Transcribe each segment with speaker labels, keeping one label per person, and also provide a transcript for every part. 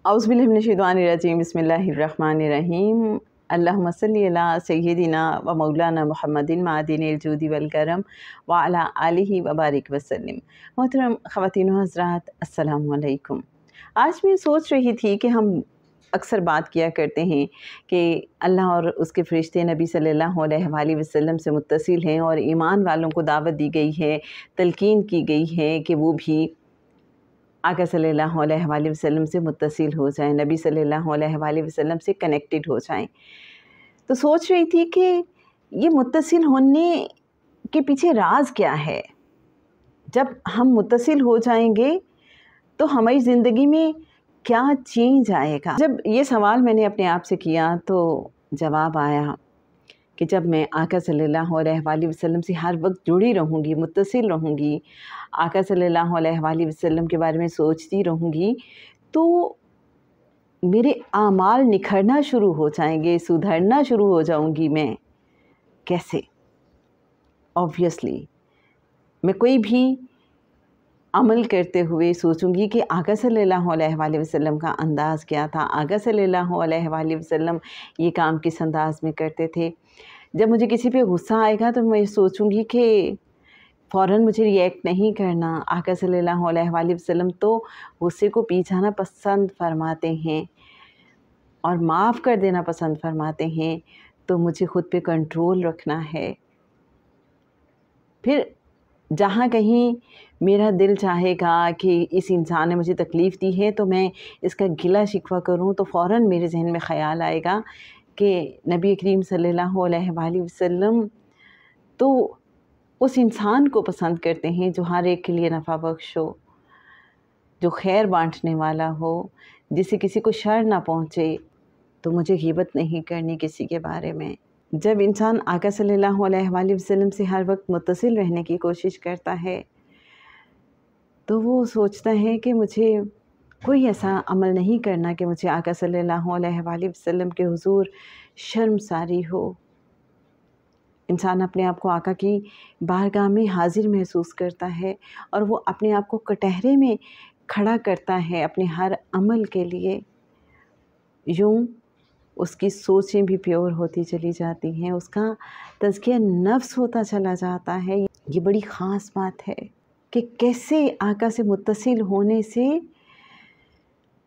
Speaker 1: औज़ुबिल्लाहि मिनश्शैतानिर्रजीम बिस्मिल्लाहिर्रहमानिर्रहीम अल्लाहुम्मा सल्लि अला सय्यिदिना व मौलाना मुहम्मदिन मादिनिल जूदी वल करम व अला आलिहि व बारिक वसल्लम। मोहतरम ख़वातीन व हज़रात, अस्सलामु अलैकुम। आज मैं सोच रही थी कि हम अक्सर बात किया करते हैं कि अल्लाह और उसके फ़रिश्ते नबी सल्लल्लाहु अलैहि वसल्लम से मुत्तसिल हैं और ईमान वालों को दावत दी गई है, तलकीन की गई है कि वो भी आका सल्लल्लाहु अलैहि वसल्लम से मुत्तसिल हो जाएं, नबी सल्लल्लाहु अलैहि वसल्लम से कनेक्टेड हो जाएं। तो सोच रही थी कि ये मुत्तसिल होने के पीछे राज क्या है। जब हम मुत्तसिल हो जाएंगे तो हमारी ज़िंदगी में क्या चेंज आएगा। जब ये सवाल मैंने अपने आप से किया तो जवाब आया कि जब मैं आका सल्लल्लाहु अलैहि वसल्लम से हर वक्त जुड़ी रहूँगी, मुत्तसिल रहूँगी, आका सल्लल्लाहु अलैहि वसल्लम के बारे में सोचती रहूँगी, तो मेरे आमाल निखरना शुरू हो जाएंगे, सुधरना शुरू हो जाऊँगी मैं। कैसे? ऑब्वियसली मैं कोई भी अमल करते हुए सोचूंगी कि आका सल्लल्लाहु अलैहि वसल्लम का अंदाज़ क्या था, आका सल्लल्लाहु अलैहि वसल्लम ये काम किस अंदाज़ में करते थे। जब मुझे किसी पे गुस्सा आएगा तो मैं सोचूंगी कि फ़ौरन मुझे रिएक्ट नहीं करना। आका सल्लल्लाहु अलैहि वसल्लम तो गुस्से को पी जाना पसंद फरमाते हैं और माफ़ कर देना पसंद फरमाते हैं, तो मुझे ख़ुद पे कंट्रोल रखना है। फिर जहाँ कहीं मेरा दिल चाहेगा कि इस इंसान ने मुझे तकलीफ़ दी है तो मैं इसका गिला शिकवा करूँ, तो फ़ौरन मेरे जहन में ख़याल आएगा कि नबी करीम सल्लल्लाहु अलैहि वसल्लम तो उस इंसान को पसंद करते हैं जो हर एक के लिए नफ़ा बख्श हो, जो खैर बांटने वाला हो, जिससे किसी को शर ना पहुँचे। तो मुझे ग़ीबत नहीं करनी किसी के बारे में। जब इंसान आका सल्लल्लाहु अलैहि वसल्लम से हर वक्त मुत्तसिल रहने की कोशिश करता है तो वो सोचता है कि मुझे कोई ऐसा अमल नहीं करना कि मुझे आका सल्लल्लाहु अलैहि वसल्लम के हुज़ूर शर्मसारी हो। इंसान अपने आप को आका की बारगाह में हाजिर महसूस करता है और वो अपने आप को कटहरे में खड़ा करता है अपने हर अमल के लिए। यूँ उसकी सोचें भी प्योर होती चली जाती हैं, उसका तज़किया नफ्स होता चला जाता है। ये बड़ी ख़ास बात है कि कैसे आका से मुत्तसिल होने से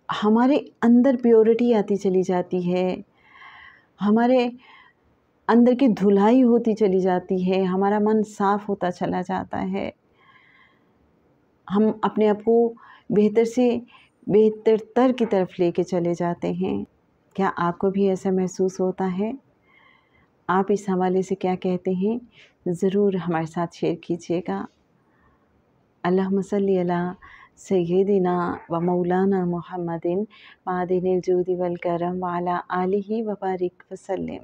Speaker 1: हमारे अंदर प्योरिटी आती चली जाती है, हमारे अंदर की धुलाई होती चली जाती है, हमारा मन साफ़ होता चला जाता है, हम अपने आप को बेहतर से बेहतर तर की तरफ लेके चले जाते हैं। क्या आपको भी ऐसा महसूस होता है? आप इस हवाले से क्या कहते हैं, ज़रूर हमारे साथ शेयर कीजिएगा। अल्लाहुम्मा सल्लि अला सय्यिदिना व मौलाना मुहम्मदिन मादिनिल जूदी वल करम व अला आलिहि व बारिक वसल्लम।